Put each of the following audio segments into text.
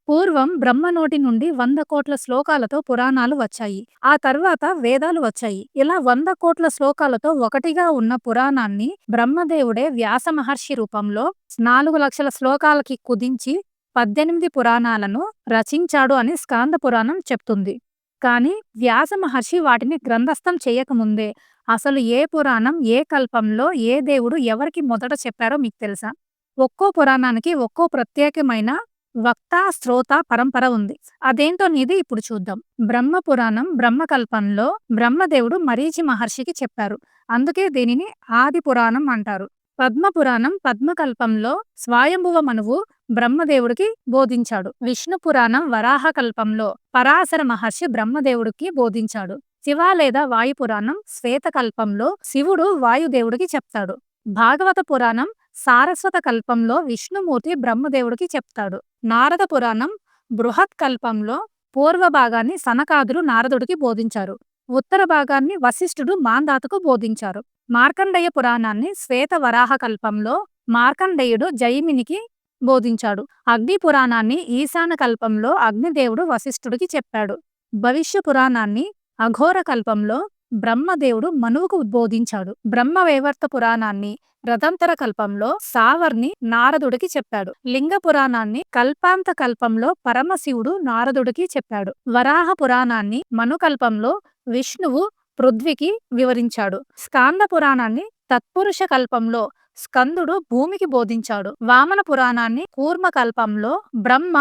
పూర్వం బ్రహ్మ నోటి నుండి 100,00,00,000 శ్లోకాలతో పురాణాలు వచ్చాయి. ఆ తర్వాత వేదాలు వచ్చాయి. ఇలా 100,00,00,000 శ్లోకాలతో ఒకటిగా ఉన్న పురాణాన్ని బ్రహ్మదేవుడే వ్యాస మహర్షి రూపంలో 4,00,000 శ్లోకాలకి కుదించి 18 పురాణాలను రచించాడు అని స్కాంద పురాణం చెప్తుంది. కానీ వ్యాస మహర్షి వాటిని గ్రంథస్థం చేయకముందే అసలు ఏ పురాణం, ఏ కల్పంలో, ఏ దేవుడు ఎవరికి మొదట చెప్పారో మీకు తెలుసా? ఒక్కో పురాణానికి ఒక్కో ప్రత్యేకమైన వక్త, శ్రోత పరంపర ఉంది. అదేంటో అనేది ఇప్పుడు చూద్దాం. బ్రహ్మ పురాణం బ్రహ్మకల్పంలో బ్రహ్మదేవుడు మరీచి మహర్షికి చెప్పారు. అందుకే దీనిని ఆది పురాణం అంటారు. పద్మ పురాణం పద్మకల్పంలో స్వయంభువ మనువు బ్రహ్మదేవుడికి బోధించాడు. విష్ణు పురాణం వరాహ కల్పంలో పరాశర మహర్షి బ్రహ్మదేవుడికి బోధించాడు. శివ లేదా వాయు పురాణం శ్వేతకల్పంలో శివుడు వాయుదేవుడికి చెప్తాడు. భాగవత పురాణం సారస్వత కల్పంలో విష్ణుమూర్తి బ్రహ్మదేవుడికి చెప్తాడు. నారద పురాణం బృహత్ కల్పంలో పూర్వ భాగాన్ని సనకాదులు నారదుడికి బోధించారు. ఉత్తర భాగాన్ని వశిష్ఠుడు మాంధాతకు బోధించారు. మార్కండేయ పురాణాన్ని శ్వేత వరాహ కల్పంలో మార్కండేయుడు జైమినికి బోధించాడు. అగ్ని పురాణాన్ని ఈశాన కల్పంలో అగ్నిదేవుడు వశిష్ఠుడికి చెప్పాడు. భవిష్య పురాణాన్ని అఘోర కల్పంలో బ్రహ్మదేవుడు మనువుకు ఉద్బోధించాడు. బ్రహ్మవైవర్త పురాణాన్ని రథంతర కల్పంలో సావర్ణి నారదుడికి చెప్పాడు. లింగ పురాణాన్ని కల్పాంత కల్పంలో పరమశివుడు నారదుడికి చెప్పాడు. వరాహ పురాణాన్ని మనుకల్పంలో విష్ణువు పృథ్వీకి వివరించాడు. స్కాంద పురాణాన్ని తత్పురుష కల్పంలో స్కందుడు భూమికి బోధించాడు. వామన పురాణాన్ని కూర్మ కల్పంలో బ్రహ్మ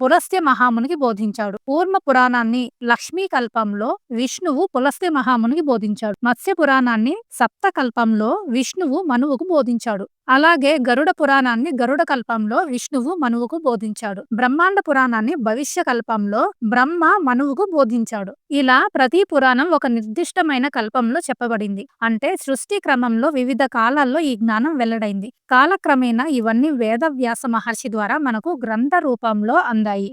పులస్త్య మహామునికి బోధించాడు. కూర్మ పురాణాన్ని లక్ష్మీ కల్పంలో విష్ణువు పులస్త్య మహామునికి బోధించాడు. మత్స్య పురాణాన్ని సప్త కల్పంలో విష్ణువు మనువుకు బోధించాడు. అలాగే గరుడ పురాణాన్ని గరుడ కల్పంలో విష్ణువు మనువుకు బోధించాడు. బ్రహ్మాండ పురాణాన్ని భవిష్య కల్పంలో బ్రహ్మ మనువుకు బోధించాడు. ఇలా ప్రతి పురాణం ఒక నిర్దిష్టమైన కల్పంలో చెప్పబడింది. అంటే సృష్టి క్రమంలో వివిధ కాలాల్లో ఈ జ్ఞానం వెల్లడైంది. కాలక్రమేణా ఇవన్నీ వేదవ్యాస మహర్షి ద్వారా మనకు గ్రంథ రూపంలో అందాయి.